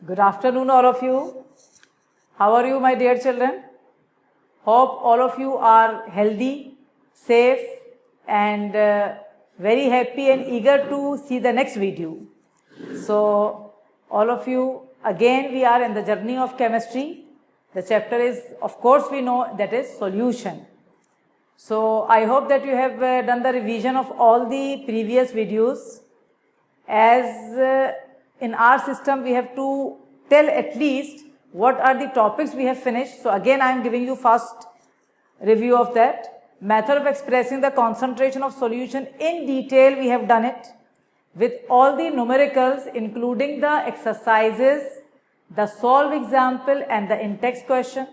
Good afternoon, all of you. How are you, my dear children? Hope all of you are healthy, safe, and very happy and eager to see the next video. So, all of you, again we are in the journey of chemistry. The chapter is, of course, we know that is solution. So, I hope that you have done the revision of all the previous videos. As in our system, we have to tell at least what are the topics we have finished. So again, I am giving you first review of that. Method of expressing the concentration of solution in detail, we have done it with all the numericals, including the exercises, the solve example and the in-text question.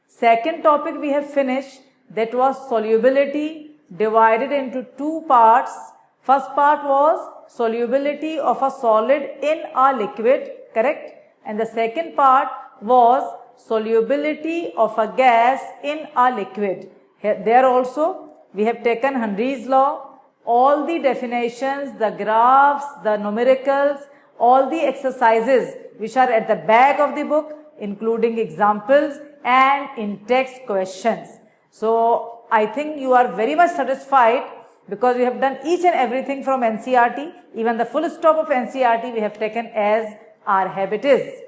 Second topic we have finished, that was solubility divided into two parts. First part was solubility of a solid in a liquid, correct? And the second part was solubility of a gas in a liquid. There also we have taken Henry's law, all the definitions, the graphs, the numericals, all the exercises which are at the back of the book, including examples and in-text questions. So I think you are very much satisfied because we have done each and everything from NCERT. Even the full stop of NCERT we have taken as our habit is.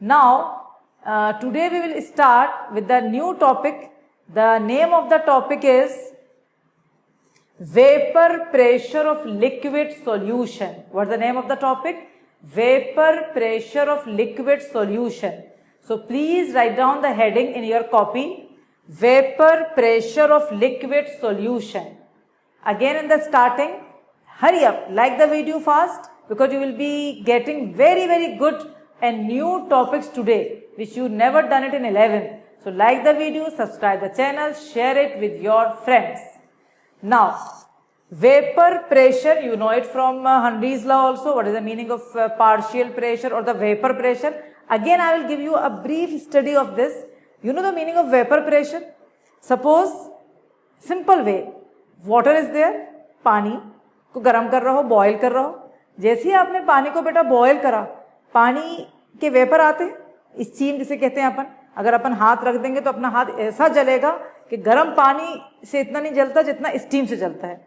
Now, today we will start with the new topic. The name of the topic is vapor pressure of liquid solution. What is the name of the topic? Vapor pressure of liquid solution. So please write down the heading in your copy. Vapor pressure of liquid solution. Again in the starting, hurry up, like the video fast because you will be getting very good and new topics today which you never done it in 11. So like the video, subscribe the channel, share it with your friends. Now, vapor pressure, you know it from Henry's law also. What is the meaning of partial pressure or the vapor pressure? Again, I will give you a brief study of this. You know the meaning of vapor pressure? Suppose, simple way, water is there, पानी को गर्म कर रहा हो, boil कर रहा हो. जैसे ही आपने पानी को बेटा बॉयल करा, पानी के वेपर आते हैं, स्टीम जिसे कहते हैं अपन. अगर अपन हाथ रख देंगे तो अपना हाथ ऐसा जलेगा कि गर्म पानी से इतना नहीं जलता जितना स्टीम से जलता है.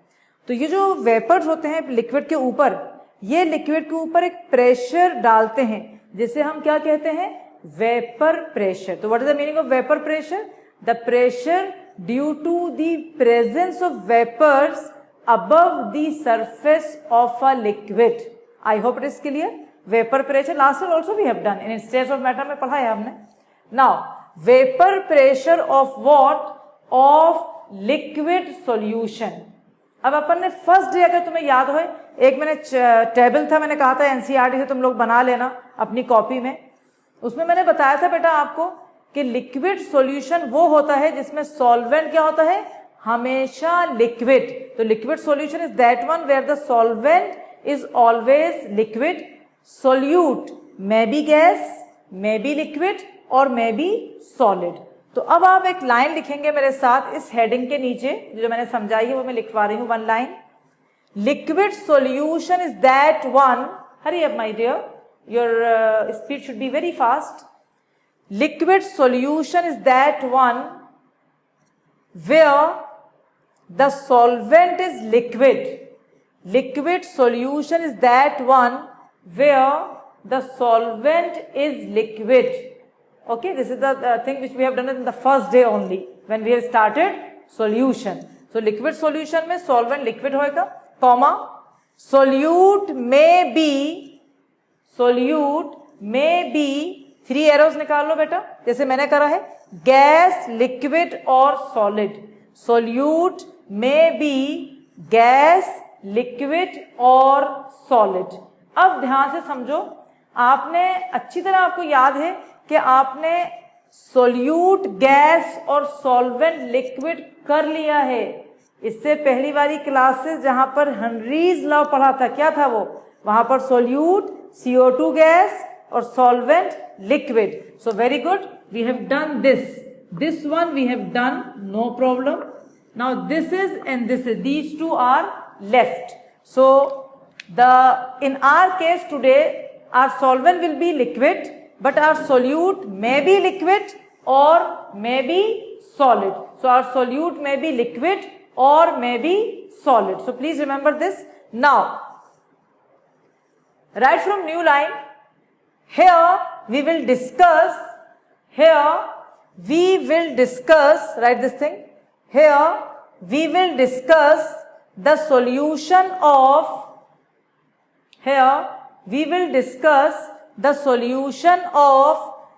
तो ये जो वेपर्स होते हैं लिक्विड के ऊपर, ये लिक्विड के ऊपर एक प्रेशर डालते हैं जिसे हम क्या कहते हैं? Vapour pressure. तो what is the meaning of vapour pressure? The pressure due to the presence of vapours above the surface of a liquid. I hope it is clear. Vapor pressure last year also we have done in states of matter में पढ़ा है हमने. Now vapor pressure of what? Of liquid solution. अब अपन ने first day अगर तुम्हें याद हो, एक मैंने टेबल था, मैंने कहा था एनसीईआरटी से तुम लोग बना लेना अपनी कॉपी में. उसमें मैंने बताया था बेटा आपको कि लिक्विड सॉल्यूशन वो होता है जिसमें सॉल्वेंट क्या होता है? हमेशा लिक्विड. तो liquid solution is that one where the solvent is always liquid. Solute may be gas, may be liquid और मे बी सॉलिड. तो अब आप एक लाइन लिखेंगे मेरे साथ इस हेडिंग के नीचे, जो मैंने समझाई है वो मैं लिखवा रही हूं. One line. Liquid solution is that one, hurry up my dear, your speed should be very fast. Liquid solution is that one where the solvent is liquid. Liquid solution is that one where the solvent is liquid. Okay, this is the thing which we have done in the first day only when we have started solution. So liquid solution में solvent liquid होएगा, comma solute may be three arrows निकाल लो बेटा जैसे मैंने करा है, gas, liquid और solid. Solute में बी गैस, लिक्विड और सॉलिड. अब ध्यान से समझो, आपने अच्छी तरह आपको याद है कि आपने सोल्यूट गैस और सॉल्वेंट लिक्विड कर लिया है. इससे पहली वाली क्लासेस जहां पर हेनरीज लॉ पढ़ा था, क्या था वो? वहां पर सोल्यूट CO2 गैस और solvent liquid. So very good, we have done this one we have done, no problem. Now this is and this is, these two are left. So in our case today our solvent will be liquid, but our solute may be liquid or may be solid. So our solute may be liquid or may be solid. So please remember this. Now, right from new line, here we will discuss, write this thing, here we will discuss the solution of,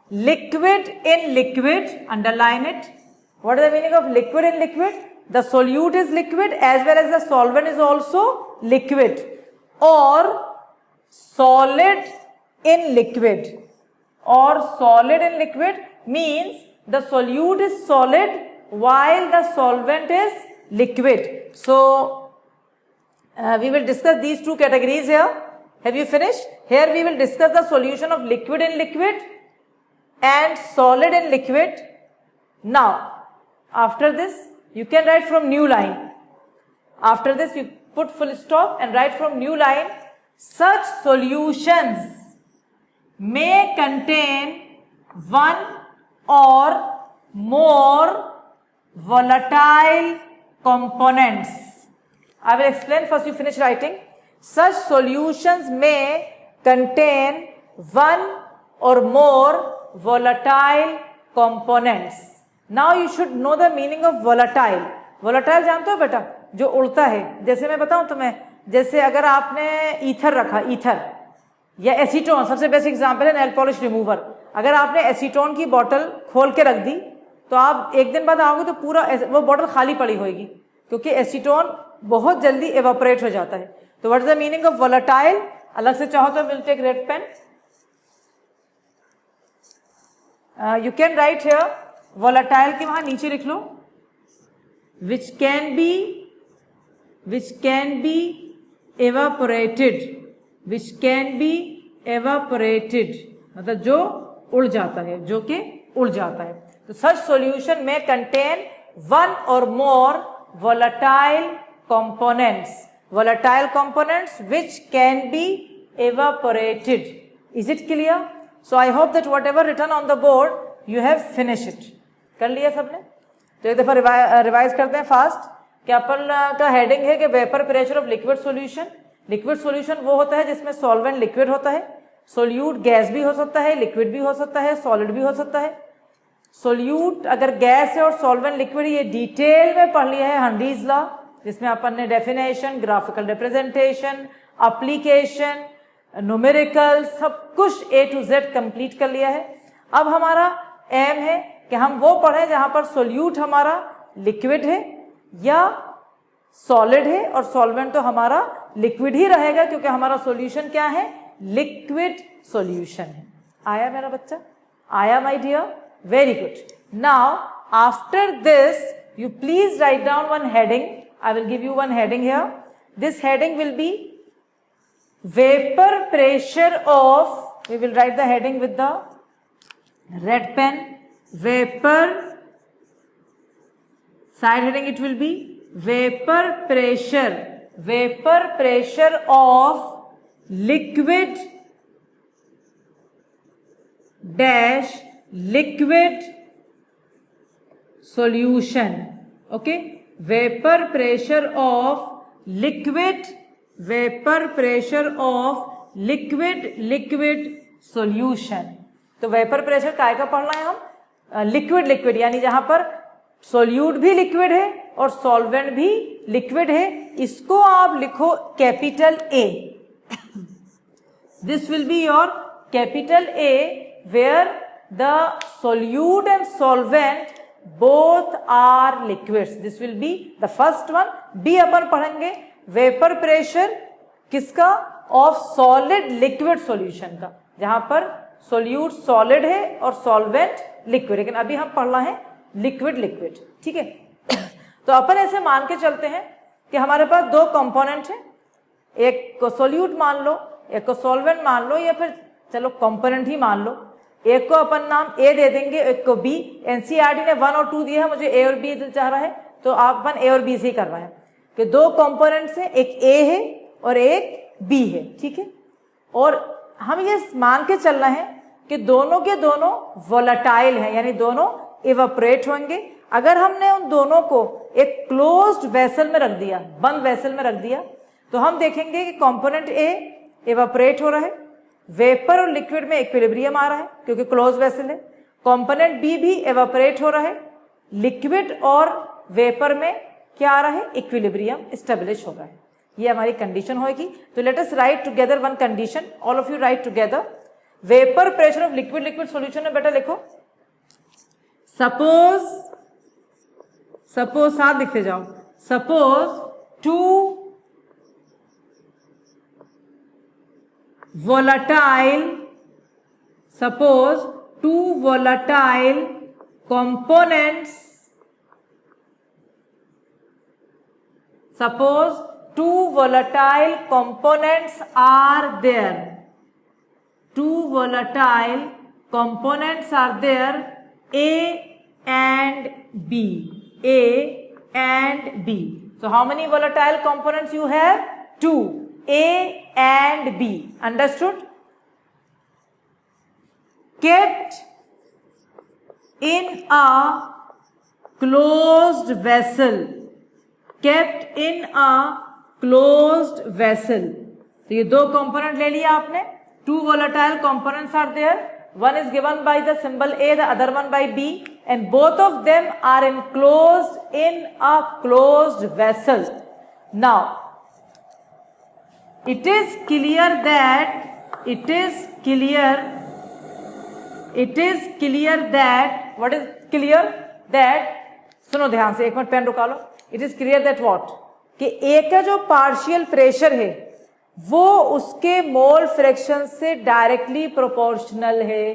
liquid in liquid, underline it. What is the meaning of liquid in liquid? The solute is liquid as well as the solvent is also liquid, or solid in liquid. Means the solute is solid while the solvent is liquid. So we will discuss these two categories here. Have you finished? Here we will discuss the solution of liquid in liquid and solid in liquid. Now, after this, you can write from new line. After this, you put full stop and write from new line. Such solutions may contain one or more volatile components. I will explain. First, you finish writing. Such solutions may contain one or more volatile components. Now you should know the meaning of volatile. Volatile जानते हो बेटा? जो उड़ता है. जैसे मैं बताऊं तुम्हें, जैसे अगर आपने ईथर रखा, ईथर या एसीटोन, सबसे बेसिक एग्जांपल है नेल पॉलिश रिमूवर. अगर आपने एसीटोन की बोतल खोल के रख दी तो आप एक दिन बाद आओगे तो पूरा वो बोतल खाली पड़ी होगी, क्योंकि एसीटोन बहुत जल्दी एवापोरेट हो जाता है. तो what is the meaning of volatile? अलग से चाहो तो will take red pen. You can write here volatile के वहां नीचे लिख लो विच कैन बी evaporated, मतलब जो उड़ जाता है, जो कि उड़ जाता है. तो such solution may contain one or more volatile components which can be evaporated. Is it clear? So I hope that whatever written on the board you have finished it. कर लिया सबने? तो एक दफा रिवाइज करते हैं फास्ट. कि अपन का हेडिंग है कि vapour pressure of liquid solution. Liquid solution वो होता है जिसमें सॉल्वेंट लिक्विड होता है. सोल्यूट गैस भी हो सकता है, लिक्विड भी हो सकता है, सॉलिड भी हो सकता है. सोल्यूट अगर गैस है और सॉल्वेंट लिक्विड, ये डिटेल में पढ़ लिया है हंडीज लॉ, जिसमें अपन ने definition, graphical representation, application, numerical, सब कुछ A to Z कंप्लीट कर लिया है. अब हमारा एम है कि हम वो पढ़ें जहां पर सोल्यूट हमारा लिक्विड है या सॉलिड है और सॉल्वेंट तो हमारा लिक्विड ही रहेगा, क्योंकि हमारा सॉल्यूशन क्या है? लिक्विड सॉल्यूशन है. आया मेरा बच्चा? आया my dear? Very good. Now after this you please write down one heading. I will give you one heading here. This heading will be vapor pressure of, we will write the heading with the red pen, vapor, side heading it will be vapor pressure of liquid dash liquid solution. Okay, vapor pressure of liquid solution. तो vapour pressure काय का पढ़ना है हम? Liquid यानी जहां पर solute भी लिक्विड है और सॉल्वेंट भी लिक्विड है. इसको आप लिखो capital A. This will be your capital A, where the solute and solvent both are liquids. This will be the first one. B अपन पढ़ेंगे वेपर प्रेशर किसका? ऑफ सॉलिड लिक्विड सॉल्यूशन का, जहां पर सोल्यूट सॉलिड है और solvent liquid. लेकिन अभी हम पढ़ना है लिक्विड. ठीक है? तो अपन ऐसे मान के चलते हैं कि हमारे पास दो कंपोनेंट हैं. एक को सोल्यूट मान लो, एक को सॉल्वेंट मान लो, या फिर चलो कंपोनेंट ही मान लो. एक को अपन नाम A दे देंगे, एक को B. एनसीईआरटी ने 1 और 2 दिया है, मुझे A और B चाह रहा है, तो आप अपन A और B से ही करवाए हैं कि दो कंपोनेंट्स हैं, एक A है और एक B है. ठीक है? और हम ये मान के चल रहे हैं कि दोनों के दोनों वोलेटाइल हैं, यानी दोनों इवेपोरेट होंगे। अगर हमने उन दोनों को एक क्लोज्ड वेसल में रख दिया, बंद वेसल में रख दिया, तो हम देखेंगे कि कंपोनेंट ए इवेपोरेट हो रहा है, वेपर और लिक्विड में इक्विलिब्रियम आ रहा है क्योंकि क्लोज वेसल है। कंपोनेंट बी भी इवेपोरेट हो रहा है, लिक्विड और वेपर में क्या आ रहा है, इक्विलिब्रियम स्टेब्लिश हो रहा है। ये हमारी कंडीशन होगी। तो let us right together one condition, all of you right together. Vapour pressure of liquid, liquid solution में बेटा लिखो, सपोज साथ लिखते जाओ, suppose 2 volatile components, suppose 2 volatile components are there, 2 volatile components are there, A and B, A and B. So how many volatile components you have? 2, A and B. Understood? Kept in a closed vessel, kept in a closed vessel. तो ये दो component ले लिया आपने, 2 volatile components are there, one is given by the symbol A, the other one by B, and both of them are enclosed in a closed vessel. Now it is clear that what is clear that, सुनो ध्यान से, एक minute pen रुका लो। It is clear that what, कि A का जो partial pressure है वो उसके मोल फ्रैक्शन से डायरेक्टली प्रोपोर्शनल है।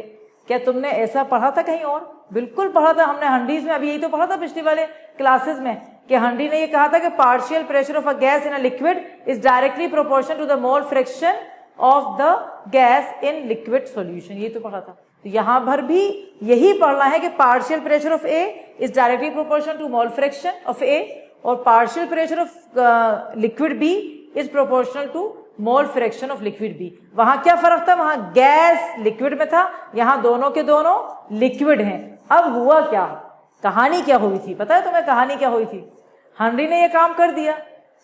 क्या तुमने ऐसा पढ़ा था कहीं और? बिल्कुल पढ़ा था हमने हंडीज में, अभी यही तो पढ़ा था पिछली वाले क्लासेस में, कि हंडी ने ये कहा था कि partial pressure of a gas in a liquid is directly proportional to the mole fraction of the gas in liquid solution. ये तो पढ़ा था। तो यहां पर भी यही पढ़ना है कि partial pressure of A is directly proportional to mole fraction of A, और partial pressure of liquid B is proportional to mole fraction of liquid B. वहां क्या फर्क था? वहां गैस लिक्विड में था, यहां दोनों के दोनों लिक्विड हैं। अब हुआ क्या, कहानी क्या हुई थी पता है तुम्हें? कहानी क्या हुई थी? हेनरी ने ये काम कर दिया।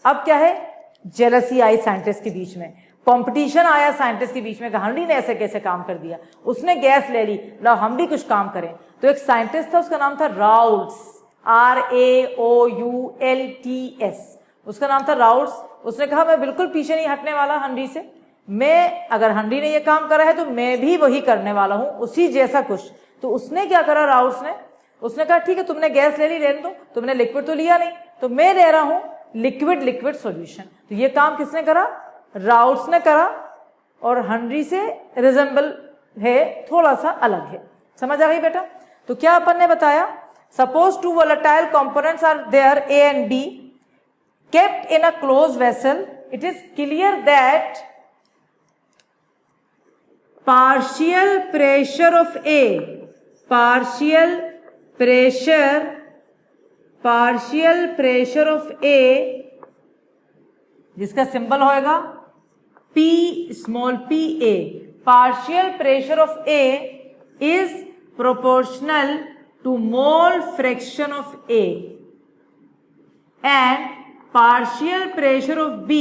अब क्या है, जेलसी आई साइंटिस्ट के बीच में, कंपटीशन आया साइंटिस्ट के बीच में, हेनरी ने ऐसे कैसे काम कर दिया, उसने गैस ले ली, लो हम भी कुछ काम करें। तो एक साइंटिस्ट था, उसका नाम था राउल्ट्स, RAOULTS, उसका नाम था राउल्ट्स। उसने कहा मैं बिल्कुल पीछे नहीं हटने वाला हेनरी से, मैं अगर हेनरी ने ये काम करा है तो मैं भी वही करने वाला हूं, उसी जैसा कुछ। तो उसने क्या करा राउल्ट्स ने, उसने कहा ठीक है तुमने गैस ले ली, लेने दो, तुमने लिक्विड तो लिया नहीं, तो मैं ले रहा हूं लिक्विड लिक्विड सॉल्यूशन। तो ये काम किसने करा? राउल्ट्स ने करा, और हेनरी से रिजेंबल है, थोड़ा सा अलग है। समझ आ गई बेटा? तो क्या अपन ने बताया, suppose 2 volatile components are there, A and B, kept in a closed vessel, it is clear that partial pressure of A, partial pressure of A, जिसका सिंबल होएगा P small p A, partial pressure of A is proportional to mole fraction of A, and partial pressure of B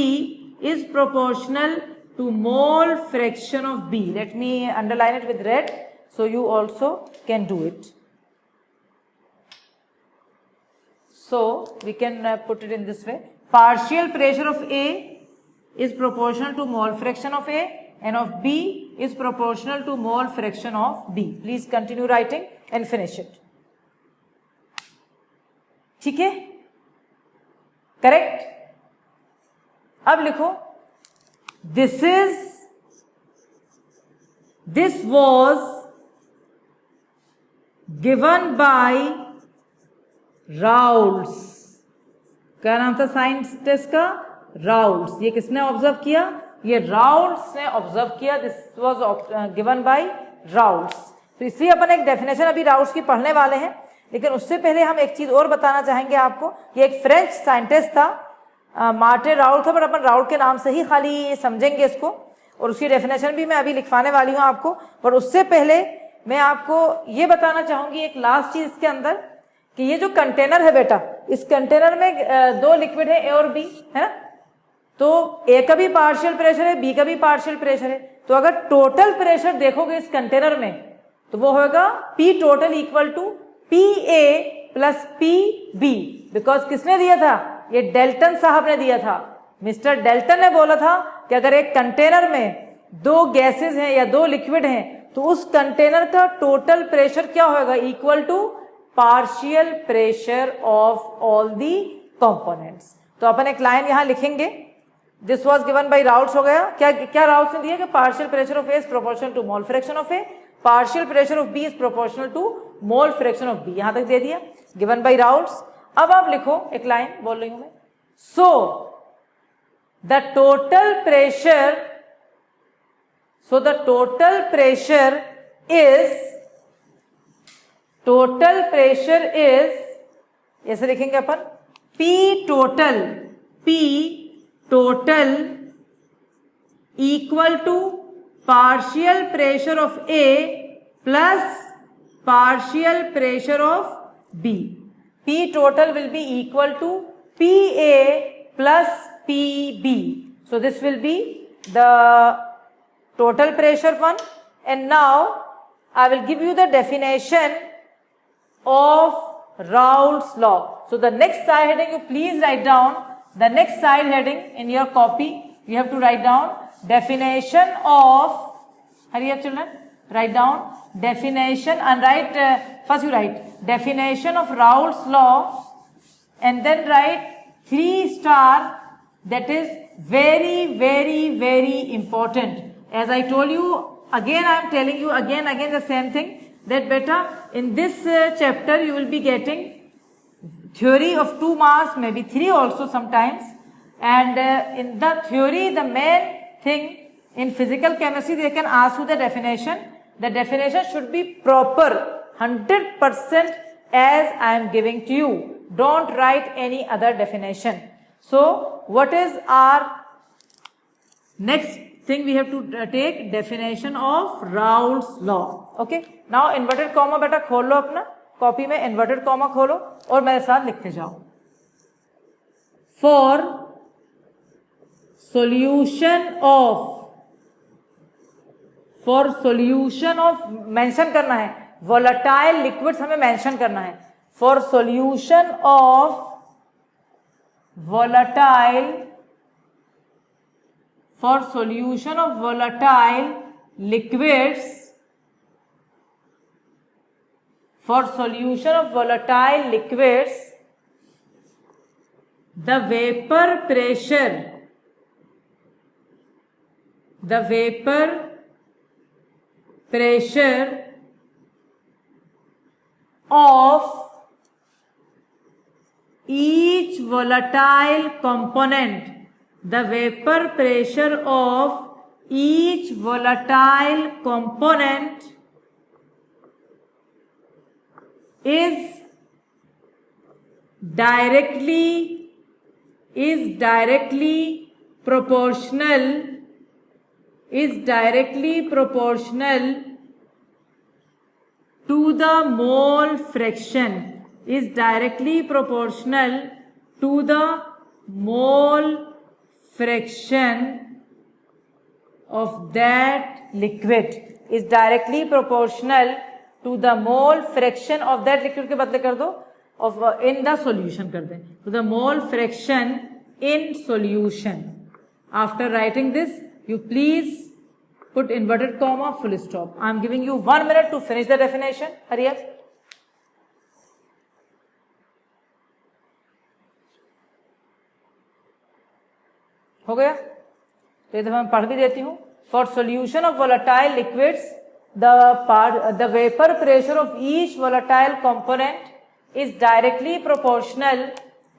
is proportional to mole fraction of B. Let me underline it with red so you also can do it. So we can put it in this way. Partial pressure of A is proportional to mole fraction of A, and of B is proportional to mole fraction of B. Please continue writing and finish it. ठीक है, correct? अब लिखो, this was given by Raoults. क्या नाम था scientist का? Raoult's. ये किसने ऑब्जर्व किया? ये राउल्ट्स ने ऑब्जर्व किया। This was given by Raoult's. तो इसलिए अपन एक डेफिनेशन अभी राउल्ट्स की पढ़ने वाले हैं, लेकिन उससे पहले हम एक चीज और बताना चाहेंगे आपको। ये एक फ्रेंच साइंटिस्ट था, मार्टिन राउल्ट था, पर अपन राउल्ट के नाम से ही खाली समझेंगे इसको। और उसकी डेफिनेशन भी मैं अभी लिखवाने वाली हूं आपको। पर उससे पहले मैं आपको ये बताना चाहूंगी एक लास्ट चीज इसके अंदर, कि ये जो कंटेनर है बेटा, इस कंटेनर में दो लिक्विड है, ए और बी, है ना। तो ए का भी पार्शियल प्रेशर है, बी का भी पार्शियल प्रेशर है। तो अगर टोटल प्रेशर देखोगे इस कंटेनर में तो वो होगा P total equal to P A plus P B. Because किसने दिया था? ये डेल्टन साहब ने दिया था। मिस्टर डेल्टन ने बोला था कि अगर एक कंटेनर में दो गैसेस हैं या दो लिक्विड हैं तो उस कंटेनर का टोटल प्रेशर क्या होगा? Equal to partial pressure of all the components. तो अपन एक लाइन यहां लिखेंगे, this was given by Raoult's. हो गया क्या? क्या राउल्ट्स ने दिया कि partial pressure of A is proportional to mole fraction of A, partial pressure of B is proportional to mole fraction of B. यहां तक दे दिया, गिवन बाई राउल्ट्स। अब आप लिखो, एक लाइन बोल रही हूं मैं, so the total pressure, so the total pressure is, total pressure is, ऐसे लिखेंगे अपन, P total equal to partial pressure of A plus partial pressure of B. P total will be equal to PA plus PB. So this will be the total pressure one. And now I will give you the definition of Raoult's law. So the next side heading, you please write down the next side heading in your copy. You have to write down definition of, hurry up children, write down definition and write, first you write definition of Raoult's law and then write 3 star, that is very, very, very important. As I told you, again I am telling you again the same thing, that beta, in this chapter you will be getting theory of 2 marks, maybe 3 also sometimes. And in the theory, the main thing in physical chemistry, they can ask you the definition. The definition should be proper, 100% as I am giving to you. Don't write any other definition. So, what is our next thing? We have to take definition of Raoult's law. Okay. Now, inverted comma beta खोल लो अपना copy में, inverted comma खोलो और मेरे साथ लिखते जाओ. For solution of mention करना है, volatile liquids हमें मेंशन करना है. For solution of volatile liquids, the vapor pressure of each volatile component, the vapor pressure of each volatile component is directly proportional to the mole fraction, is directly proportional to the mole fraction of that liquid, is directly proportional to the mole fraction of that liquid. के बदले कर दो of in the solution कर दें, to the mole fraction in solution. After writing this, you please put inverted comma, full stop. I am giving you 1 minute to finish the definition. Hurry up. हो गया? तो ये तो मैं पढ़ भी देती हूँ. For solution of volatile liquids, the vapor pressure of each volatile component is directly proportional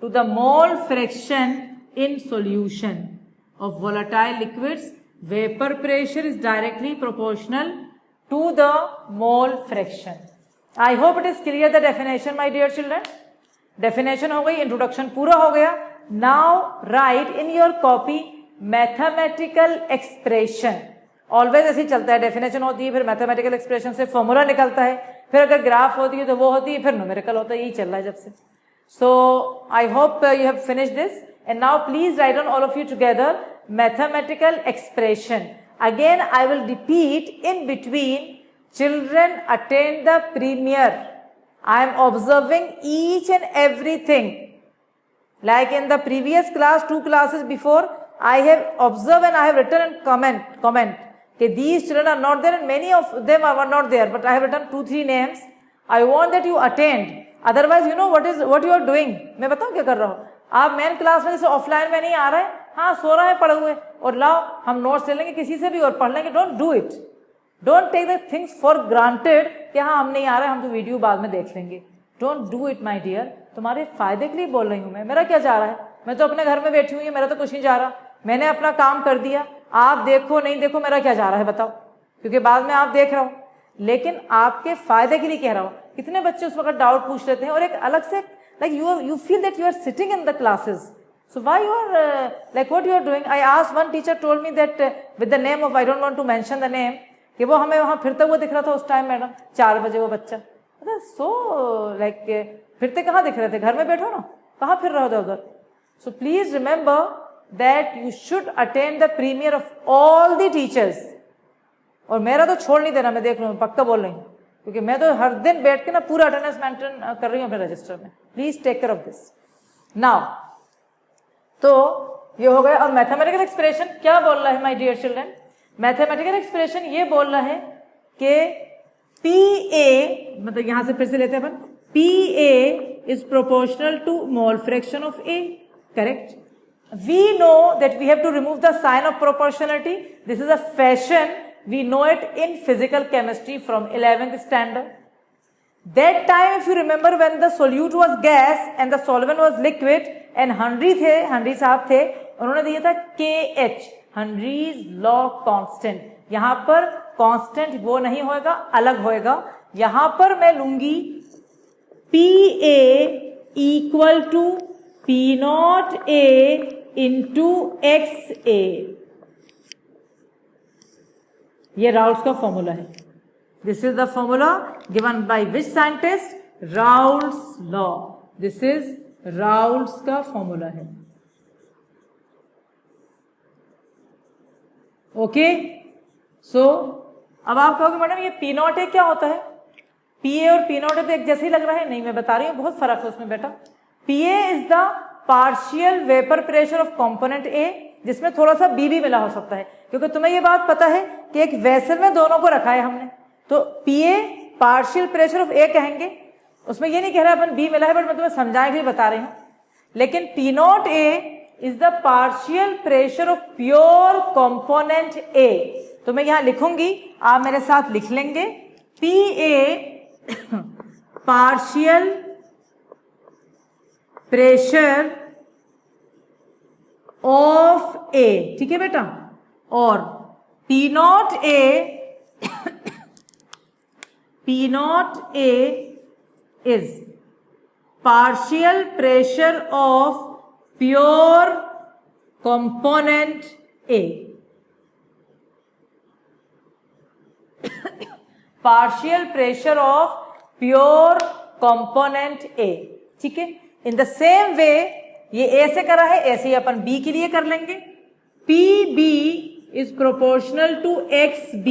to the mole fraction in solution of volatile liquids. Vapor pressure is directly proportional to the mole fraction. I hope it is clear the definition, my dear children. Definition हो गई, introduction पूरा हो गया. Now write in your copy mathematical expression, always ऐसे ही चलता है, definition होती है, फिर मैथमेटिकल एक्सप्रेशन से फॉर्मूला निकलता है, फिर अगर ग्राफ होती है तो वो होती है, फिर न्यूमेरिकल होता है, यही चल रहा है जब से. So I hope you have finished this and now please write on all of you together mathematical expression. Again I will repeat in between. Children, attend the premiere. I am observing each and everything. Like in the previous class, 2 classes before, I have observed and I have written and comment. Okay, these children are not there and many of them are not there, but I have written 2-3 names. I want that you attend. Otherwise, you know what you are doing. मैं बताऊँ क्या कर रहा हूँ. आप main class में जैसे offline में नहीं आ रहे, हाँ सो रहा है पढ़े हुए, और लाओ हम नोट्स ले लेंगे किसी से भी और पढ़ लेंगे. Don't do it. Don't take the things for granted कि हाँ हम नहीं आ रहे, हम तो वीडियो बाद में देख लेंगे. Don't do it my dear. तुम्हारे फायदे के लिए बोल रही हूँ मैं. मेरा क्या जा रहा है, मैं तो अपने घर में बैठी हुई, मेरा तो कुछ नहीं जा रहा. मैंने अपना काम कर दिया, आप देखो नहीं देखो मेरा क्या जा रहा है बताओ, क्योंकि बाद में आप देख रहे हो. लेकिन आपके फायदे के लिए कह रहा हूँ. कितने बच्चे उस वक्त डाउट पूछ लेते हैं और एक अलग से like you feel that you are sitting in the classes. So why you are like what you are doing? I asked, one teacher told me that with the name of, I don't want to mention the name, कि वो हमें वहां फिरते हुए दिख रहा था उस टाइम मैडम 4 बजे वो बच्चा. सो लाइक फिरते कहाँ दिख रहे थे, घर में बैठो ना, कहाँ फिर रहे हो उधर. So please remember that you should attend the premier of all the teachers. और मेरा तो छोड़ नहीं देना, मैं देख लूँ, पक्का बोल रही हूँ, क्योंकि मैं तो हर दिन बैठ के ना पूरा अटेंडेंस मेंटेन कर रही हूँ अपने रजिस्टर में. Please take care of this. Now तो ये हो गया. और मैथमेटिकल एक्सप्रेशन क्या बोल रहा है my dear children? Mathematical expression ये बोल रहा है कि PA, मतलब यहां से फिर से लेते हैं अपन, PA is proportional to mole fraction of A. Correct. We know that we have to remove the sign of proportionality. This is a fashion. We know it in physical chemistry from 11th standard. That time, if you remember, when the solute was gas and the solvent was liquid, and Henry साहब थे, उन्होंने दिया था KH, Henry's law constant. यहां पर constant वो नहीं होएगा, अलग होएगा. यहां पर मैं लूंगी PA equal to P0A into XA. ये राउल्स का फॉर्मूला है. This is the formula given by which scientist? Raoult's law. This is Raoult's का फॉर्मूला है. ओके. सो अब आप कहोगे मैडम ये P0A क्या होता है? PA और P0A तो एक जैसे ही लग रहा है. नहीं, मैं बता रही हूँ बहुत फर्क है उसमें बेटा. PA is the partial vapour pressure of component A, जिसमें थोड़ा सा B भी मिला हो सकता है, क्योंकि तुम्हें ये बात पता है कि एक वेसल में दोनों को रखा है हमने. तो PA partial pressure of A कहेंगे. उसमें ये नहीं कह रहा अपन B मिला है, बट मैं तुम्हें समझाने के लिए बता रही हूं. लेकिन P0A is the partial pressure of pure component A. तो मैं यहां लिखूंगी, आप मेरे साथ लिख लेंगे. PA partial pressure of A. ठीक है बेटा. और P0A is partial pressure of pure component A. Partial pressure of pure component A. ठीक है. In the same way, ये A से करा है, ऐसे ही अपन B के लिए कर लेंगे. PB is proportional to XB.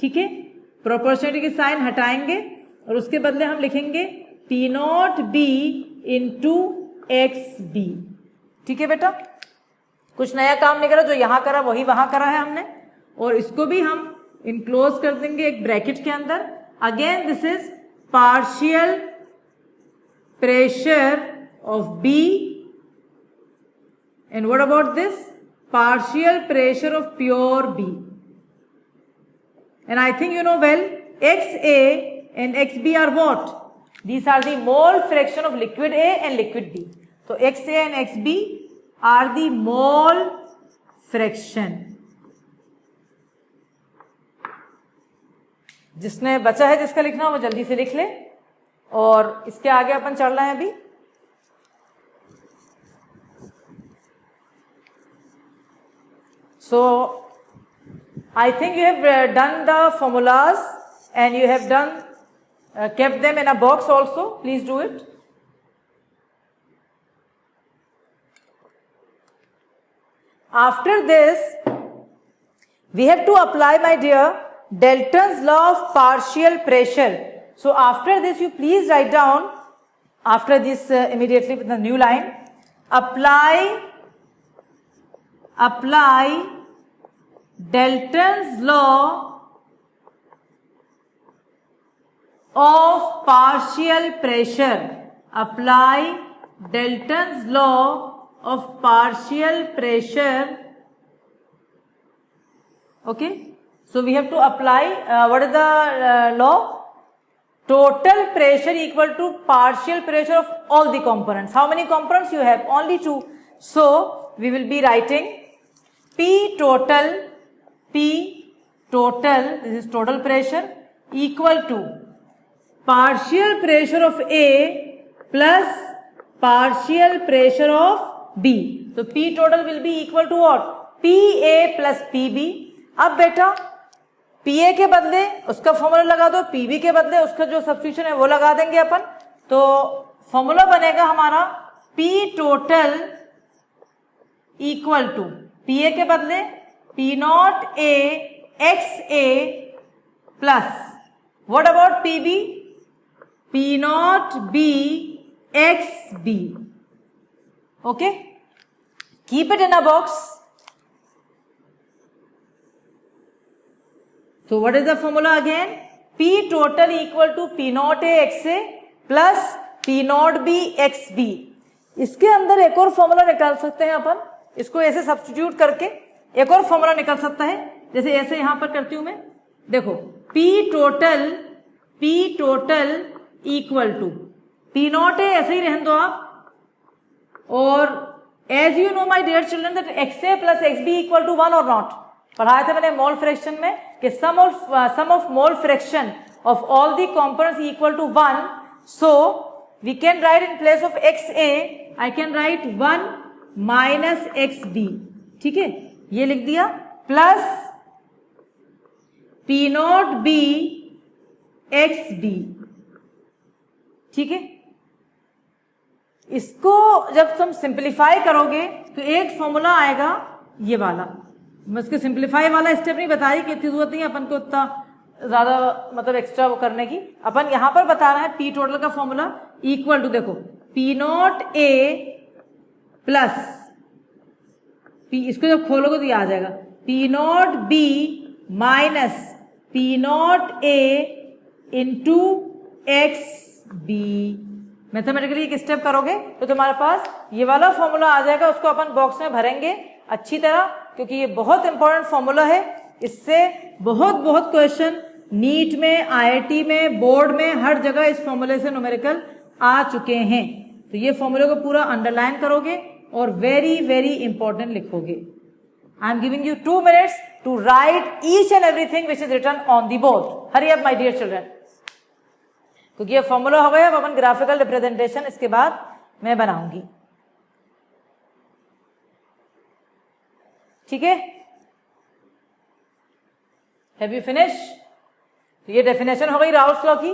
ठीक है. प्रोपोर्शनलिटी की साइन हटाएंगे और उसके बदले हम लिखेंगे P0B इंटू XB. ठीक है बेटा. कुछ नया काम नहीं करा, जो यहां करा वही वहां करा है हमने. और इसको भी हम इनक्लोज कर देंगे एक ब्रैकेट के अंदर. Again this is partial pressure of B. And what about this? Partial pressure of pure B. And I think you know well, XA and XB are what? These are the mole fraction of liquid A and liquid B. So XA and XB are the mole fraction. जिसने बचा है, जिसका लिखना वो जल्दी से लिख ले. और इसके आगे अपन चल रहे हैं अभी. So I think you have done the formulas and you have done kept them in a box also. Please do it. After this, we have to apply, my dear, Dalton's law of partial pressure. So after this, you please write down, after this immediately with the new line, apply Dalton's law of partial pressure. Apply Dalton's law of partial pressure. Okay. So we have to apply, what is the law? Total pressure equal to partial pressure of all the components. How many components you have? Only 2. So we will be writing P total, this is total pressure, equal to partial pressure of A plus partial pressure of B. So P total will be equal to what? PA plus PB. अब बेटा PA के बदले उसका formula लगा दो, PB के बदले उसका जो सब्स्टिट्यूशन है वो लगा देंगे अपन. तो फॉर्मूला बनेगा हमारा P total equal to PA के बदले P not A XA plus what about PB? P not B XB. Okay, keep it in a box. So what is the formula again? P total equal to P naught A XA plus P naught B XB. इसके अंदर एक और formula निकाल सकते हैं अपन, इसको ऐसे substitute करके एक और फॉर्मूला निकल सकता है. जैसे ऐसे यहां पर करती हूं मैं, देखो P total equal to P not A, ऐसे ही रहने दो आप. और as you know my dear children that XA plus XB equal to 1 और नॉट. पढ़ाया था मैंने मोल फ्रैक्शन में कि sum of mole fraction of all the components equal to 1. So we can write in place of XA I can write 1 minus XB. ठीक है, ये लिख दिया, plus P not B XB. ठीक है, इसको जब तुम सिंप्लीफाई करोगे तो एक फॉर्मूला आएगा ये वाला. मैं इसके सिंप्लीफाई वाला स्टेप नहीं बताई कि इतनी जरूरत नहीं है अपन को उतना ज्यादा मतलब एक्स्ट्रा वो करने की. अपन यहां पर बता रहे हैं P टोटल का फॉर्मूला इक्वल टू, देखो P not A plus P, इसको जब खोलोगे तो ये आ जाएगा P not B minus P not A into XB. Mathematically एक स्टेप करोगे तो तुम्हारे पास ये वाला फॉर्मूला आ जाएगा. उसको अपन बॉक्स में भरेंगे अच्छी तरह, क्योंकि ये बहुत इंपॉर्टेंट फॉर्मूला है. इससे बहुत क्वेश्चन नीट में, IIT में, बोर्ड में, हर जगह इस फॉर्मूले से न्यूमेरिकल आ चुके हैं. तो ये फॉर्मूले को पूरा अंडरलाइन करोगे और वेरी इंपॉर्टेंट लिखोगे. I am giving you 2 minutes to write each and everything which is written on the board. Hurry up my dear children, क्योंकि ये फॉर्मूला हो गया. अब अपन ग्राफिकल रिप्रेजेंटेशन इसके बाद मैं बनाऊंगी. ठीक है, हैव यू फिनिश? तो ये डेफिनेशन हो गई राउल्स लॉ की.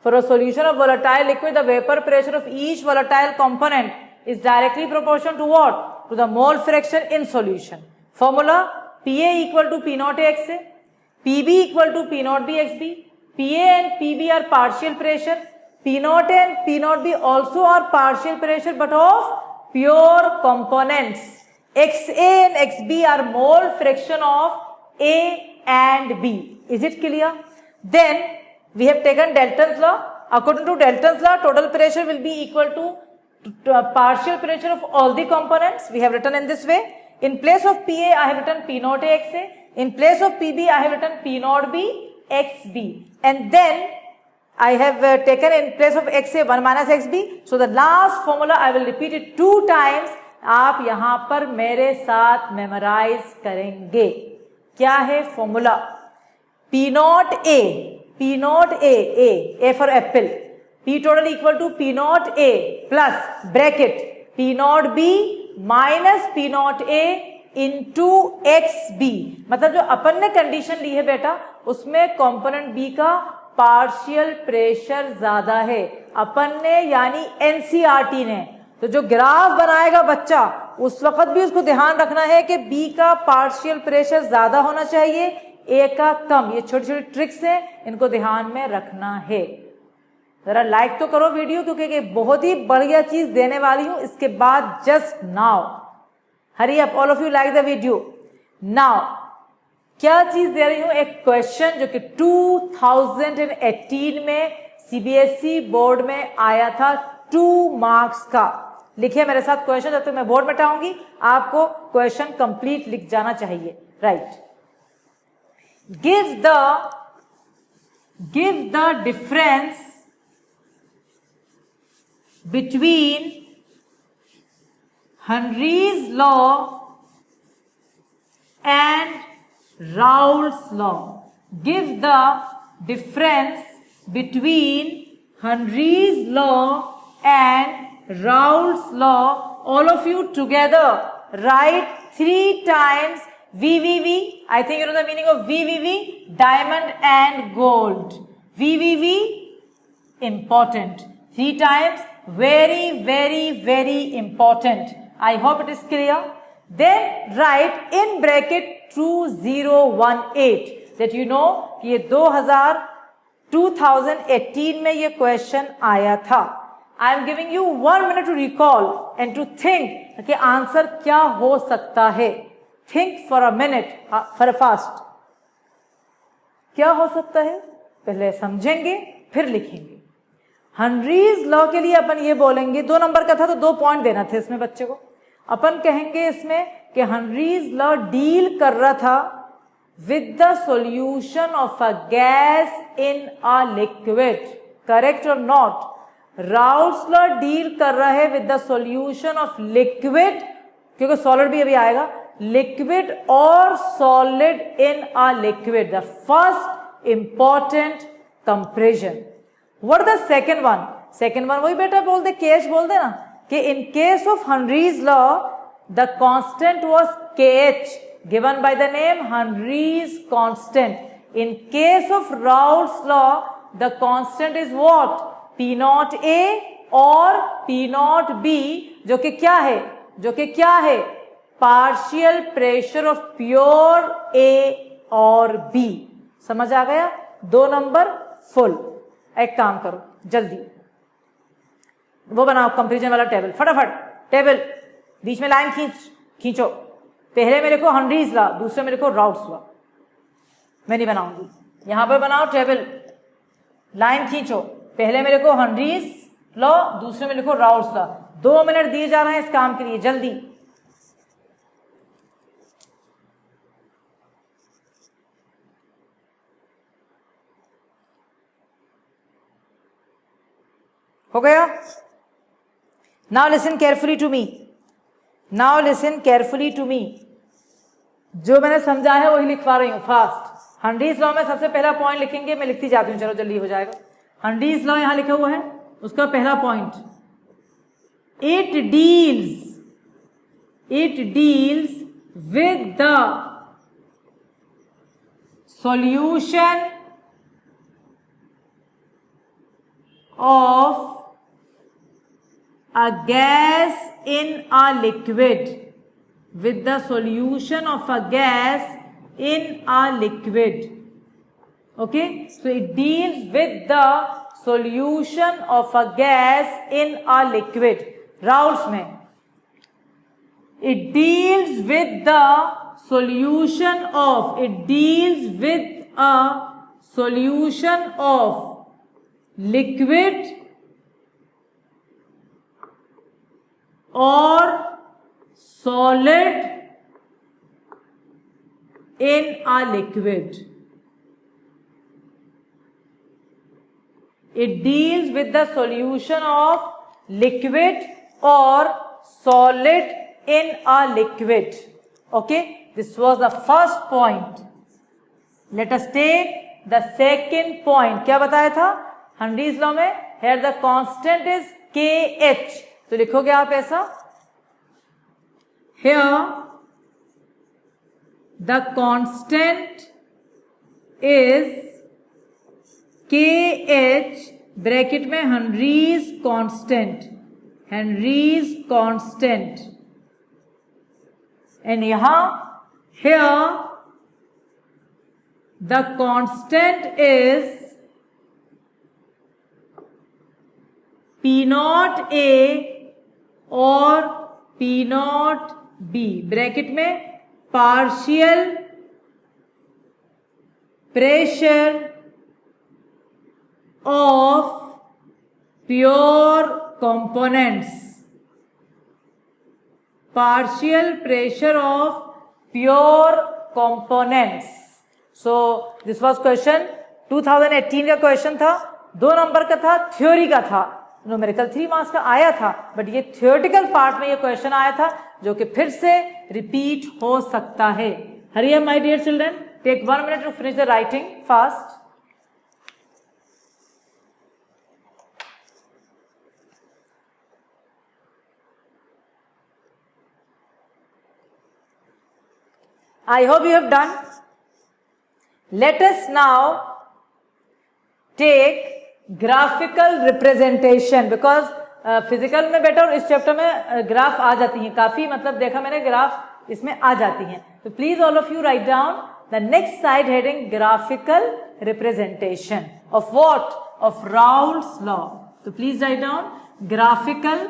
For a solution of volatile liquid the vapour pressure of each volatile component is directly proportional to what? To the mole fraction in solution. Formula PA equal to P not A XA, PB equal to P not B XB. PA and PB are partial pressure. P naught and P naught B also are partial pressure but of pure components. XA and XB are mole fraction of A and B. Is it clear? Then we have taken Dalton's law. According to Dalton's law, total pressure will be equal to partial pressure of all the components. We have written in this way. In place of PA, I have written P naught A XA. In place of PB, I have written P naught B XB. And then I have taken in place of XA 1 minus XB. So the last formula I will repeat it 2 times. आप यहां पर मेरे साथ memorise करेंगे. क्या है formula? P not A for apple. P total equal to P not A plus bracket P not B minus P not A into X B, मतलब जो अपन ने कंडीशन ली है बेटा उसमें कंपोनेंट बी का पार्शियल प्रेशर ज्यादा है अपन ने यानी एनसीईआरटी ने। तो जो ग्राफ बनाएगा बच्चा उस वक्त भी उसको ध्यान रखना है कि बी का पार्शियल प्रेशर ज्यादा होना चाहिए, ए का कम। ये छोटी छोटी ट्रिक्स हैं, इनको ध्यान में रखना है। जरा लाइक तो करो वीडियो, क्योंकि ये बहुत ही बढ़िया चीज देने वाली हूं इसके बाद। Just now hurry up, all of you like the video now. क्या चीज दे रही हूं? एक क्वेश्चन जो कि 2018 में सीबीएसई बोर्ड में आया था 2 मार्क्स का। लिखिए मेरे साथ क्वेश्चन, जब तक मैं बोर्ड मिटाऊंगी आपको क्वेश्चन कंप्लीट लिख जाना चाहिए। Right, give the difference between Henry's law and Raoult's law. Give the difference between Henry's law and Raoult's law. All of you together write 3 times VVV. I think you know the meaning of VVV, diamond and gold. VVV, important. 3 times, very, very, very important. I hope it is clear. Then write in bracket 2018 that you know कि ये 2018 में ये question आया था। I am giving you 1 minute to recall and to think कि answer क्या हो सकता है। Think for a minute, for a fast. क्या हो सकता है पहले समझेंगे फिर लिखेंगे। हनरीज लॉ के लिए अपन ये बोलेंगे, 2 नंबर का था तो 2 पॉइंट देना थे इसमें बच्चे को। अपन कहेंगे इसमें कि हनरीज लॉ डील कर रहा था with the solution of a gas in a liquid, correct और नॉट? राउल्ट्स लॉ डील कर रहा है with the solution of liquid, क्योंकि सॉलिड भी अभी आएगा, लिक्विड और solid in a liquid, the first important comparison. What the second one? Second one वही बेटा बोल दे, KH बोल दे ना, कि in case of Henry's law the constant was KH given by the name Henry's constant. In case of Raoult's law the constant is what? P naught A और P naught B, जो कि क्या है? Partial pressure of pure A और B। समझ आ गया? 2 number full. एक काम करो जल्दी, वो बनाओ कंपैरिजन वाला टेबल, फटाफट टेबल, बीच में लाइन खींचो। पहले मेरे को हनरीज लॉ, दूसरे मेरे को राउल्ट्स लॉ। मैं नहीं बनाऊंगी, यहां पर बनाओ टेबल, लाइन खींचो। पहले मेरे को हनरीज लॉ, दूसरे में लिखो राउल्ट्स लॉ। 2 मिनट दिए जा रहे हैं इस काम के लिए, जल्दी। हो गया? Now listen carefully to me, now listen carefully to me. जो मैंने समझा है वही लिखवा रही हूं फास्ट। हनरीज लॉ में सबसे पहला पॉइंट लिखेंगे, मैं लिखती जाती हूं, चलो जल्दी हो जाएगा। हनरीज लॉ यहां लिखा हुआ है, उसका पहला point, it deals with the solution of a gas in a liquid, with the solution of a gas in a liquid. Okay, so it deals with the solution of a gas in a liquid. Raoult's में it deals with the solution of, it deals with a solution of liquid और solid in a liquid. It deals with the solution of liquid और solid in a liquid. Okay, this was the first point. Let us take the second point. क्या बताया था Henry's law में? Here the constant is KH, तो लिखोगे आप ऐसा, here the constant is KH bracket में हेनरीज कांस्टेंट एंड यहां here the constant is P naught A और P naught B ब्रैकेट में partial pressure of pure components, partial pressure of pure components. So this was question 2018 का question था, 2 number का था, theory का था, numerical 3 marks का आया था, बट ये थियोरेटिकल पार्ट में ये क्वेश्चन आया था जो कि फिर से रिपीट हो सकता है. Hurry up my dear children, take 1 minute to finish the writing fast. I hope you have done. Let us now take graphical representation because physical में बेटा और इस चैप्टर में ग्राफ आ जाती हैं काफी, मतलब देखा मैंने ग्राफ इसमें आ जाती हैं. तो please all of you write down the next side heading graphical representation of what, of Raoult's law. तो please write down graphical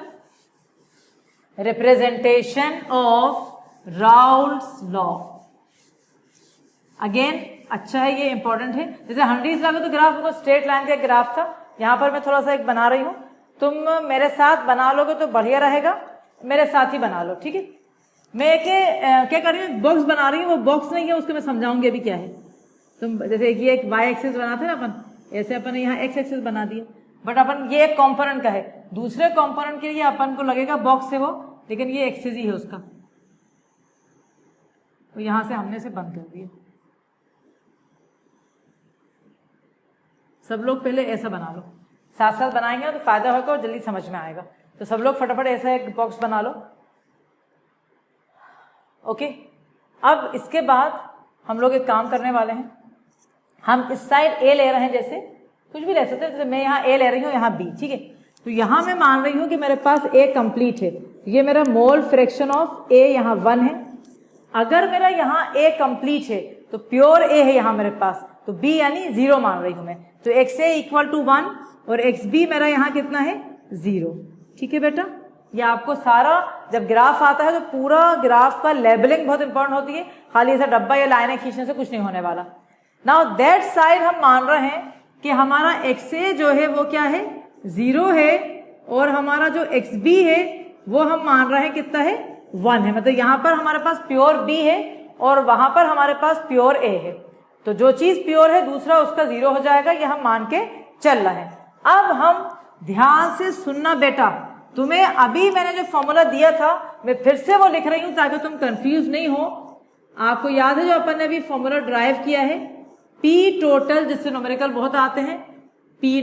representation of Raoult's law. Again अच्छा है, ये इंपॉर्टेंट है. जैसे हेनरीज लॉ का तो ग्राफ को स्ट्रेट लाइन का ग्राफ था, यहां पर मैं थोड़ा सा एक बना रही हूं, तुम मेरे साथ बना लोगे तो बढ़िया रहेगा, मेरे साथ ही बना लो, ठीक है. मैं क्या कर रही हूँ, बॉक्स बना रही हूँ, वो बॉक्स नहीं है, उसको मैं समझाऊंगी अभी क्या है. तुम जैसे ये एक वाई एक्सिस बनाते ना अपन, ऐसे अपन ने यहाँ एक्स एक्सिस बना दिया, बट अपन ये एक कॉम्पोनेंट का है, दूसरे कॉम्पोनेंट के लिए अपन को लगेगा बॉक्स है वो, लेकिन ये एक्सिस ही है उसका, तो यहां से हमने से बंद कर दिया. सब लोग पहले ऐसा बना लो, साथ साथ बनाएंगे तो फायदा होगा और जल्दी समझ में आएगा. तो सब लोग फटाफट ऐसा एक बॉक्स बना लो. ओके, अब इसके बाद हम लोग एक काम करने वाले हैं. हम इस साइड ए ले रहे हैं, जैसे कुछ भी ले सकते हैं, जैसे मैं यहाँ ए ले रही हूँ, यहाँ बी, ठीक है. तो यहाँ मैं मान रही हूँ कि मेरे पास ए कंप्लीट है, ये मेरा मोल फ्रैक्शन ऑफ ए यहाँ 1 है. अगर मेरा यहाँ ए कंप्लीट है तो प्योर ए है यहाँ मेरे पास, तो बी यानी 0 मान रही हूं मैं. तो एक्स ए इक्वल टू 1 और एक्स बी मेरा यहाँ कितना है 0. ठीक है बेटा, ये आपको सारा जब ग्राफ आता है तो पूरा ग्राफ का लेबलिंग बहुत इंपॉर्टेंट होती है, खाली ऐसा डब्बा या लाइनें खींचने से कुछ नहीं होने वाला. नाउ दैट साइड हम मान रहे हैं कि हमारा एक्स ए जो है वो क्या है 0 है, और हमारा जो एक्स बी है वो हम मान रहे हैं कितना है 1 है. मतलब यहाँ पर हमारे पास प्योर बी है और वहां पर हमारे पास प्योर ए है. तो जो चीज प्योर है दूसरा उसका 0 हो जाएगा, ये हम मान के चल रहे हैं. अब हम ध्यान से सुनना बेटा, तुम्हें अभी मैंने जो फॉर्मूला दिया था मैं फिर से वो लिख रही हूं ताकि तुम कंफ्यूज नहीं हो. आपको याद है जो अपन ने अभी फॉर्मूला ड्राइव किया है, पी टोटल, जिससे न्यूमेरिकल बहुत आते हैं, P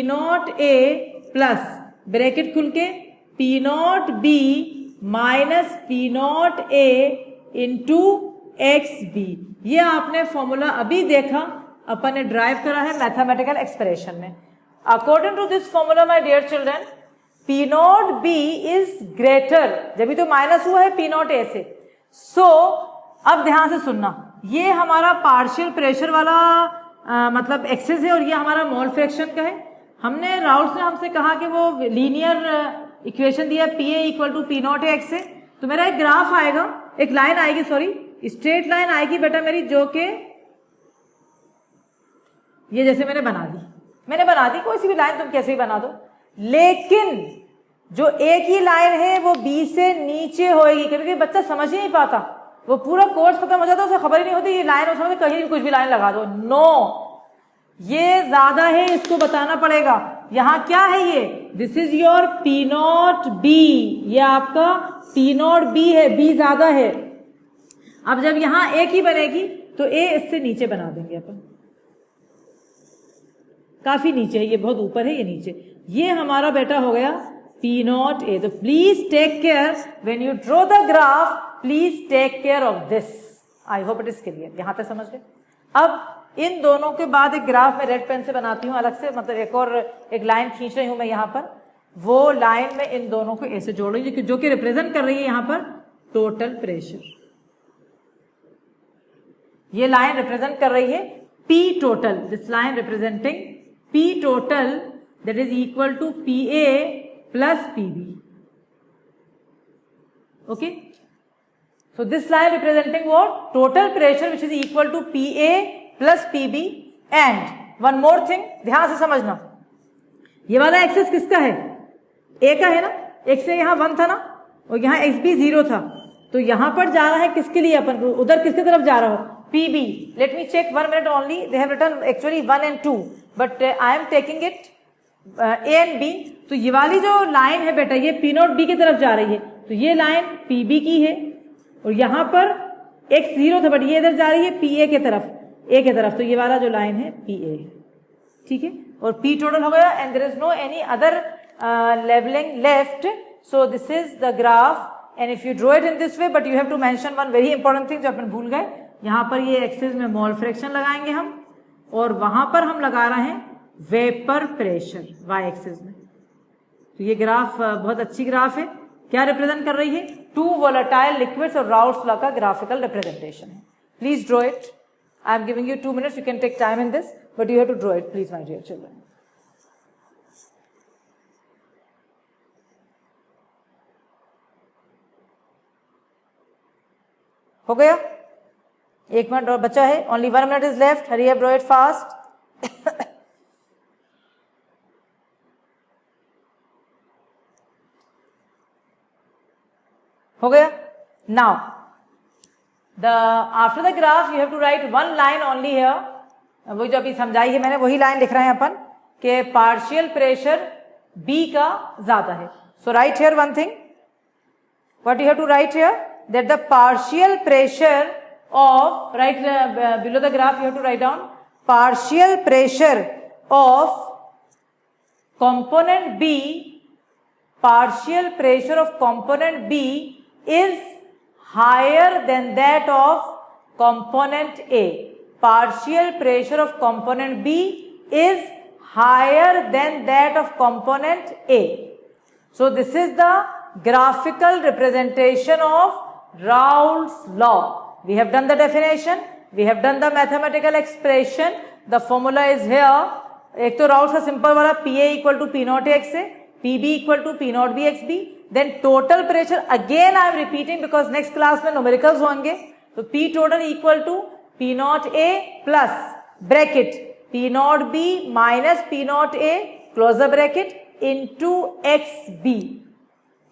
not A plus bracket खुल के P not B minus P not A into X B. ये आपने फॉर्मूला अभी देखा, अपन ने ड्राइव करा है मैथमेटिकल एक्सप्रेशन में. According to this formula my dear children, P not B is greater, जब भी तो माइनस हुआ है पी नॉट ए से. सो अब ध्यान से सुनना, ये हमारा पार्शियल प्रेशर वाला मतलब एक्सेस है और ये हमारा मोल फ्रैक्शन का है. हमने राउल्स ने हमसे कहा कि वो लीनियर इक्वेशन दिया P A equal to P not A X से. तो मेरा एक ग्राफ आएगा, एक लाइन आएगी, सॉरी स्ट्रेट लाइन आएगी बेटा मेरी, जो कि ये जैसे मैंने बना दी, कोई सी भी लाइन तुम कैसे भी बना दो, लेकिन जो एक ही लाइन है वो बी से नीचे होएगी, क्योंकि बच्चा समझ ही नहीं पाता, वो पूरा कोर्स खत्म हो जाता है उसे खबर ही नहीं होती ये लाइन, और समझते कहीं भी कुछ भी लाइन लगा दो. नो, ये ज्यादा है, इसको बताना पड़ेगा. यहाँ क्या है ये, this is your P not B, ये आपका पी नॉट बी है, बी ज्यादा है. अब जब यहां एक ही बनेगी तो ए इससे नीचे बना देंगे अपन, काफी नीचे है, ये बहुत ऊपर है, ये नीचे, ये हमारा बेटा हो गया पी नॉट ए. तो please take care when you draw the graph, please take care of this. I hope it is clear, यहां तक समझ गए। अब इन दोनों के बाद एक ग्राफ में रेड पेन से बनाती हूं अलग से, मतलब एक और एक लाइन खींच रही हूं मैं यहां पर। वो लाइन में इन दोनों को ऐसे जोड़ रही हूं जो कि रिप्रेजेंट कर रही है यहां पर टोटल प्रेशर। ये लाइन रिप्रेजेंट कर रही है P total, this line representing P total, that is equal to PA plus PB. Okay, so this line representing what? Total pressure which is equal to PA plus PB. And one more thing, ध्यान से समझना, ये वाला access किसका है? A का है ना, X से यहाँ 1 था ना, और यहाँ XB 0 था, तो यहां पर जा रहा है किसके लिए अपन, उधर किसके तरफ जा रहा हो? PB. Let me check 1 minute only. They have written actually 1 and 2, but I am taking it A and B. तो ये वाली जो लाइन है बेटा, ये P नॉट B की तरफ जा रही है, तो ये लाइन PB की है, और यहाँ पर X 0 था, बट ये इधर जा रही है PA के तरफ, A के तरफ, तो ये वाला जो लाइन है PA, ठीक है। और P टोटल हो गया, and there is no any other levelling left, so this is the graph. And if you draw it in this way, but you have to mention one very important thing जो अपन भूल गए, यहां पर ये axis में mole fraction लगाएंगे हम, और वहां पर हम लगा रहे हैं वेपर प्रेशर वाई एक्सिस में। तो ये ग्राफ बहुत अच्छी ग्राफ है, क्या रिप्रेजेंट कर रही है? 2 वोलेटाइल लिक्विड्स और राउट्स लॉ का ग्राफिकल रिप्रेजेंटेशन है। Please draw it. I am giving you 2 minutes, you can take time in this, but you have to draw it please my dear children. हो गया? 1 minute और बचा है, only 1 minute is left, hurry up, draw it fast. हो गया? Now the after the graph you have to write 1 line only here. वही जो अभी समझाई है मैंने, वही लाइन लिख रहे हैं अपन कि पार्शियल प्रेशर B का ज्यादा है। So write here one thing, what you have to write here, that the partial pressure of, right below the graph you have to write down, partial pressure of component B, partial pressure of component B is higher than that of component A. Partial pressure of component B is higher than that of component A. So this is the graphical representation of Raoult's law. We have done the definition, we have done the mathematical expression, the formula is here. एक तो Raoult's का simple वाला PA equal to P naught X है, PB equal to P naught B XB, then total pressure again I am repeating because next class में numericals होंगे, तो P total equal to P naught A plus bracket P naught B minus P naught A close the bracket into XB,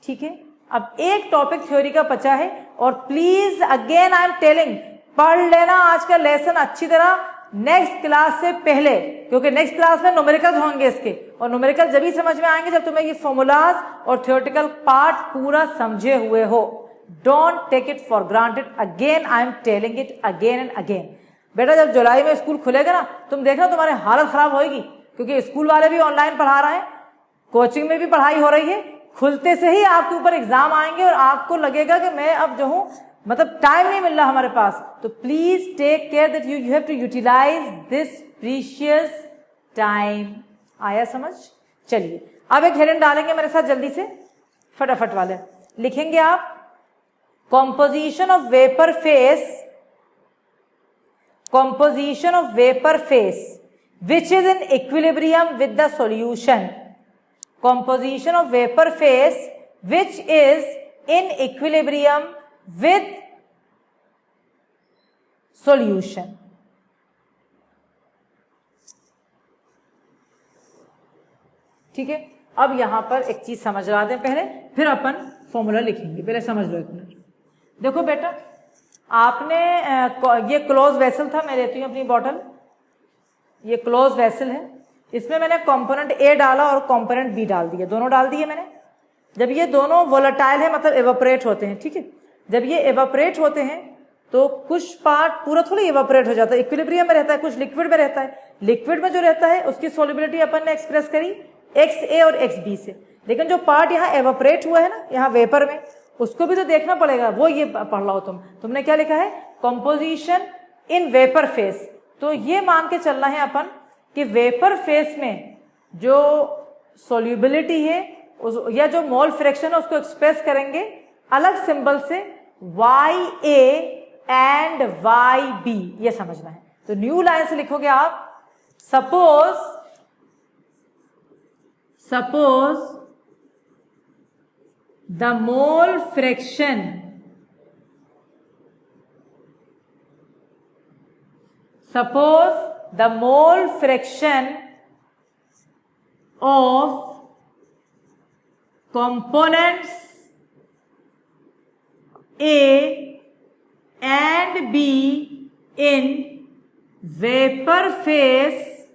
ठीक है। अब एक topic theory का बचा है, और please again I am telling, पढ़ लेना आज का लेसन अच्छी तरह नेक्स्ट क्लास से पहले, क्योंकि नेक्स्ट क्लास में न्यूमेरिकल्स होंगे इसके, और न्यूमेरिकल जब ही समझ में आएंगे जब तुम्हें ये फॉर्मूलाज और थ्योरेटिकल पार्ट पूरा समझे हुए हो। Don't take it for granted, again I am telling it again and again. बेटा जब जुलाई में स्कूल खुलेगा ना, तुम देखना तुम्हारी हालत खराब होगी, क्योंकि स्कूल वाले भी ऑनलाइन पढ़ा रहे हैं, कोचिंग में भी पढ़ाई हो रही है, खुलते से ही आपके ऊपर एग्जाम आएंगे और आपको लगेगा कि मैं अब जो हूं, मतलब टाइम नहीं मिल रहा हमारे पास। तो please take care that you have to utilise this precious time. आया समझ? चलिए अब एक हेडिंग डालेंगे मेरे साथ जल्दी से, फटाफट वाले लिखेंगे आप, composition of vapour face, composition of vapour face which is in equilibrium with the solution. Composition of vapor phase which is in equilibrium with solution. ठीक है, अब यहां पर एक चीज समझ ला दें पहले, फिर अपन फॉर्मूला लिखेंगे। पहले समझ लो एक मिनट। देखो बेटा, आपने ये क्लोज वेसल था, मैं लेती हूं अपनी बॉटल, ये क्लोज वेसल है, इसमें मैंने कंपोनेंट ए डाला और कंपोनेंट बी डाल दिया, दोनों डाल दिए मैंने। जब ये दोनों वोलेटाइल है, मतलब एवापोरेट होते हैं, ठीक है, जब ये एवापोरेट होते हैं तो कुछ पार्ट पूरा थोड़ी एवापोरेट हो जाता है, इक्विलिब्रियम में रहता है, कुछ लिक्विड में रहता है। लिक्विड में जो रहता है उसकी सोल्युबिलिटी अपन ने एक्सप्रेस करी XA और XB से, लेकिन जो पार्ट यहाँ एवापोरेट हुआ है ना, यहाँ वेपर में, उसको भी तो देखना पड़ेगा, वो ये पढ़ लो तुमने क्या लिखा है, कंपोजिशन इन वेपर फेस। तो ये मान के चलना है अपन कि वेपर फेस में जो सोल्यूबिलिटी है या जो मोल फ्रैक्शन है उसको एक्सप्रेस करेंगे अलग सिंबल से YA एंड YB, ये समझना है। तो न्यू लाइन से लिखोगे आप, suppose the mole fraction of components A and B in vapor phase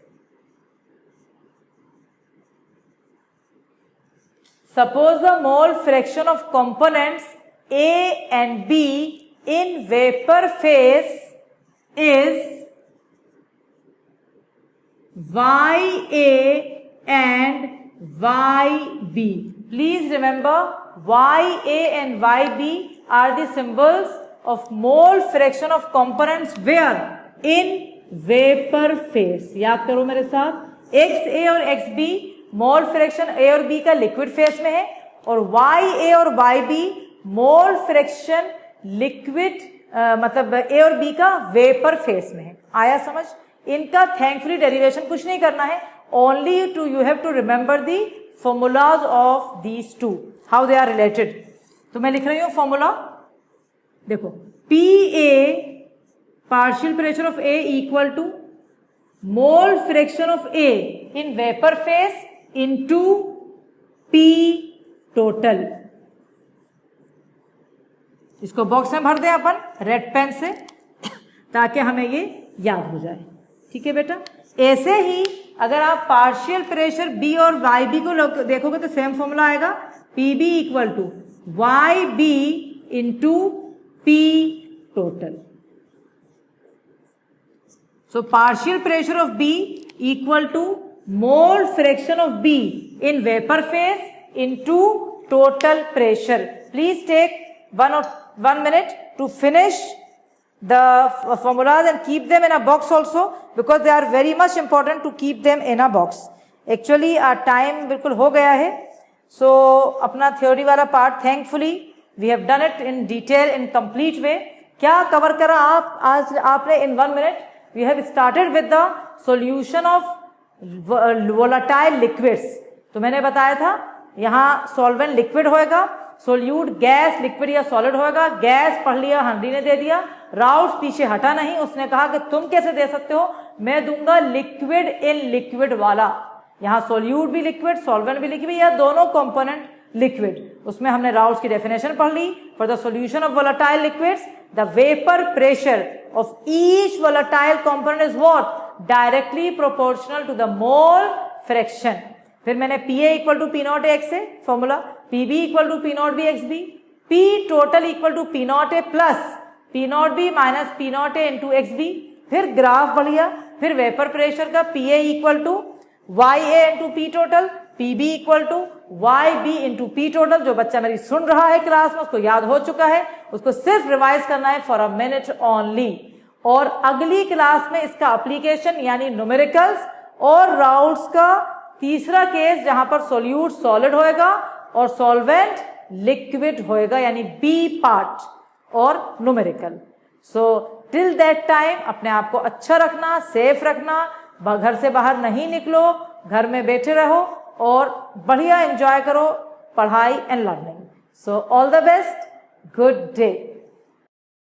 suppose the mole fraction of components A and B in vapor phase is YA and YB. Please remember, YA and YB are the symbols of mole fraction of components where in vapor phase. याद करो मेरे साथ, XA और XB mole fraction A और B का liquid phase में है, और YA और YB मोल फ्रैक्शन लिक्विड मतलब A और B का वेपर फेस में है। आया समझ? इनका थैंकफुली डेरिवेशन कुछ नहीं करना है, only you have to remember the formulas of these two, how they are related. तो मैं लिख रही हूं फॉर्मूला, देखो PA partial pressure of A equal to mole fraction of A in vapour phase into P total. इसको box में भर दें अपन रेड पेन से ताकि हमें ये याद हो जाए। ठीक है बेटा, ऐसे ही अगर आप पार्शियल प्रेशर B और YB को देखोगे तो सेम फॉर्मूला आएगा, PB equal to YB into P total. So partial pressure of B equal to mole fraction of B in vapour phase into total pressure. Please take 1 minute to finish the formulas and keep them in a box also, because they are very much important to keep them in a box. Actually our time बिल्कुल हो गया है, so अपना theory वाला part thankfully we have done it in detail in complete way. क्या cover करा आज आपने in 1 minute? We have started with the solution of volatile liquids. तो मैंने बताया था यहाँ solvent liquid होएगा, सोल्यूट गैस लिक्विड या सॉलिड होएगा। गैस पढ़ लिया, हनरी ने दे दिया, राउट्स पीछे हटा नहीं, उसने कहा कि तुम कैसे दे सकते हो, मैं दूंगा लिक्विड इन लिक्विड वाला। यहाँ सोल्यूट भी लिक्विड, सॉल्वेंट भी लिक्विड, या दोनों कंपोनेंट लिक्विड। उसमें हमने राउट्स की डेफिनेशन पढ़ ली। For the solution of volatile liquids the vapour pressure of each volatile component is what, directly proportional to the mole fraction. फिर मैंने PA equal to P nought X है formula, PB equal to P nought B X B, P total equal to P nought A plus P nought B minus P nought A into X B. फिर graph बढ़िया, फिर vapour pressure का PA equal to YA into P total, PB equal to YB into P total. जो बच्चा मेरी सुन रहा है class में उसको याद हो चुका है, उसको सिर्फ रिवाइज करना है फॉर अ मिनट ओनली। और अगली क्लास में इसका एप्लीकेशन यानी न्यूमेरिकल्स और राउट्स का तीसरा केस जहां पर सोल्यूट सॉलिड होएगा और सॉल्वेंट लिक्विड होएगा, यानी बी पार्ट और numerical. So till that time अपने आप को अच्छा रखना, सेफ रखना, घर से बाहर नहीं निकलो, घर में बैठे रहो और बढ़िया एंजॉय करो पढ़ाई and learning. So all the best, good day.